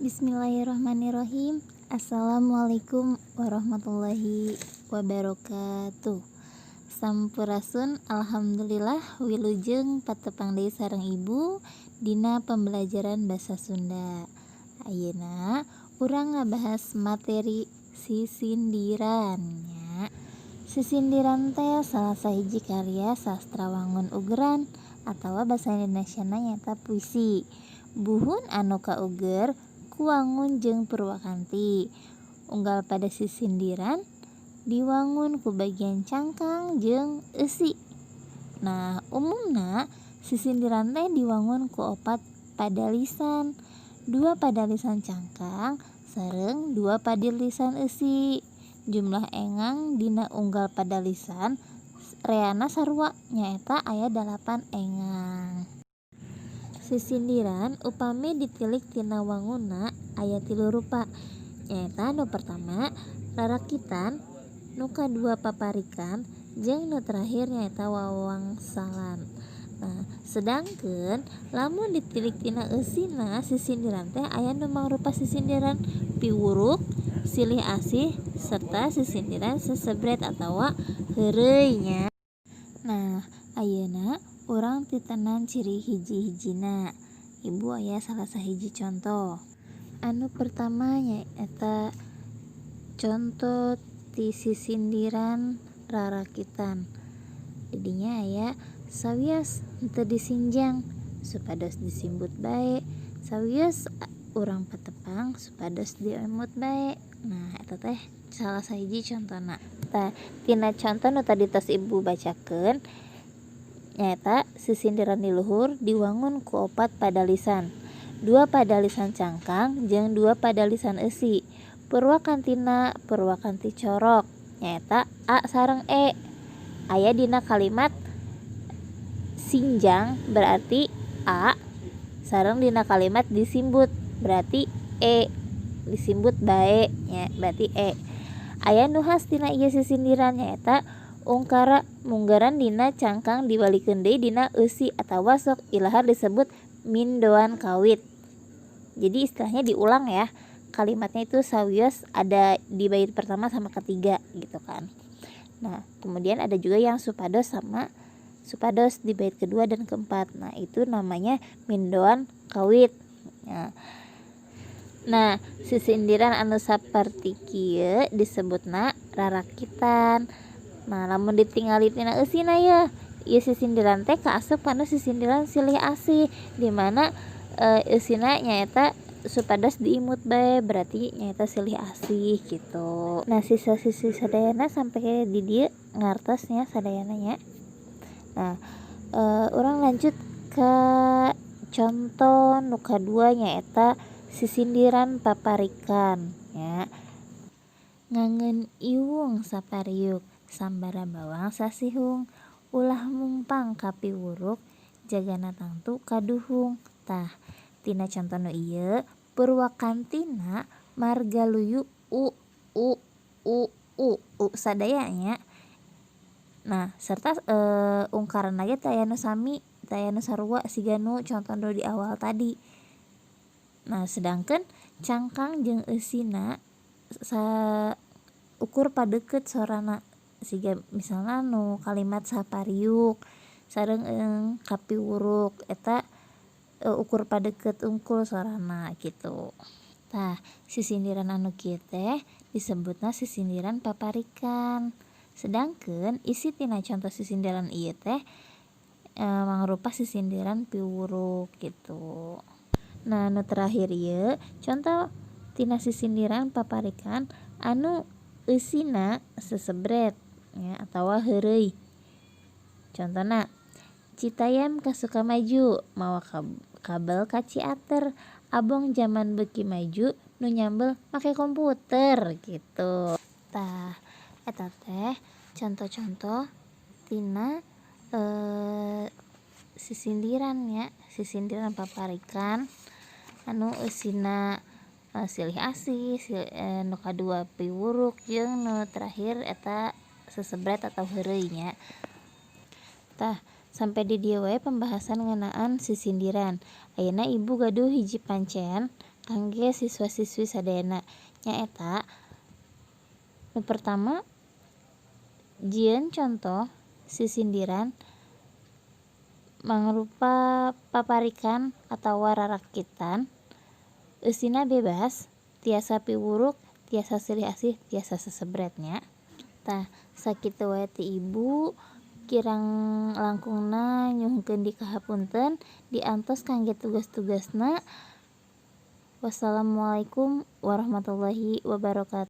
Bismillahirrahmanirrahim. Assalamualaikum warahmatullahi wabarakatuh. Sampurasun alhamdulillah wilujeng patepang deui sareng ibu dina pembelajaran basa Sunda. Ayeuna urang ngabahas materi sisindiran nya. Sisindiran teh salah sahiji karya sastra wangun ugeran atawa basa Indonesia nyaeta puisi. Buhun anu kauger ku wangun jeung Purwakanti. Unggal pada sisindiran diwangun ku bagian cangkang jeung eusi. Nah, umumna sisindiran teh diwangun ku opat padalisan, 2 padalisan cangkang sareng 2 padalisan eusi. Jumlah engang dina unggal padalisan reana sarua nyaeta aya 8 engang. Sisindiran upami ditilik tina wangunna aya 3 rupa, nyaeta nu pertama rarakitan, nu kadua paparikan, jeung nu terakhir nyaeta wawangsalan. Nah, sedangkeun lamun ditilik tina eusina sisindiran teh aya nu mangrupa sisindiran piwuruk, silih asih, serta sisindiran sesebret atawa heureuy nya. Nah, ayeuna urang titenan ciri hiji-hijina. Ibu aya salah sahiji contoh. Anu pertama nyaeta contoh ti sisindiran rarakitan. Didinya aya sawios henteu disinjang supados disimbut bae, sawios urang patepang supados diemut bae. Nah, eta teh salah sahiji contona. Tah, tina contoh nu tadi tos ibu bacakeun nyaeta sisindiran di luhur diwangun ku 4 padalisan, 2 padalisan cangkang jeung 2 padalisan eusi. Purwakantina Purwakanti corok nyaeta A sareng E. Aya dina kalimat sinjang berarti A, sareng dina kalimat disimbut berarti E. Disimbut bae nya berarti E. Aya nu has tina ieu sisindiran nyaeta ungkara munggaran dina cangkang dibalikeun deui dina eusi atawa sok ilahar disebut mindoan kawit. Jadi istilahnya diulang ya. Kalimatnya itu sawios ada di bait pertama sama ketiga gitu kan. Nah, kemudian ada juga yang supados sama supados di bait kedua dan keempat. Nah, itu namanya mindoan kawit. Nah, sisindiran anu saperti kieu disebutna rarakitan. Nah, lamun ditingali tina eusina ya, ieu sisindiran teh kaasup kana sisindiran silih asih, di mana eusina nyaeta supados diimut bae berarti nyaeta silih asih gitu. Nah, sisa-sisa sadayana sampai di dieu ngartos nya sadayana nya. Nah, urang lanjut ke contoh nu kadua nyaeta sisindiran paparikan nya. Ngangeun iwung sapariuk sambara bawang sasihung, ulah mungpang ka piwuruk, jagana tangtu kaduhung. Tah, tina contoh nu ieu Purwakantina margaluyu u sadaya nya. Nah, serta ungkaranna ge teh aya nu sami, teh aya nu sarua siga nu contoh nu di awal tadi. Nah, sedangkeun cangkang jeung eusina ukur padeukeut sorana. Siga misalna nu kalimat sapariuk sareng kapiwuruk eta ukur padeukeut ungkul sorana gitu. Tah, sisindiran anu kieu teh disebutna sisindiran paparikan. Sedangkeun isi tina contoh sisindiran ieu teh mangrupa sisindiran piwuruk gitu. Nah, nu terakhir ieu contoh tina sisindiran paparikan anu eusina sesebret nya atawa heureuy. Contona Citayam ka Sukamaju mawa kabel ka Ciater, abong zaman beuki maju nu nyambel make komputer gitu. Tah, eta teh contoh-contoh tina sisindiran nya, sisindiran paparikan anu eusina silih asih, nu kadua piwuruk jeung nu terakhir eta sesebret atau heureuy nya. Tah, sampai di dieu wae pembahasan ngeunaan sisindiran. Ayeuna ibu gaduh hiji pancen kangge siswa-siswi sadayana nyaeta nu pertama jieun contoh sisindiran mangrupa paparikan atawa rarakitan eusina bebas tiasa piwuruk tiasa silih asih tiasa sesebretnya tah sakitu wae ti ibu kirang langkungna nyuhunkeun dikahapunten diantos kangge tugas-tugasna. Wassalamualaikum warahmatullahi wabarakatuh.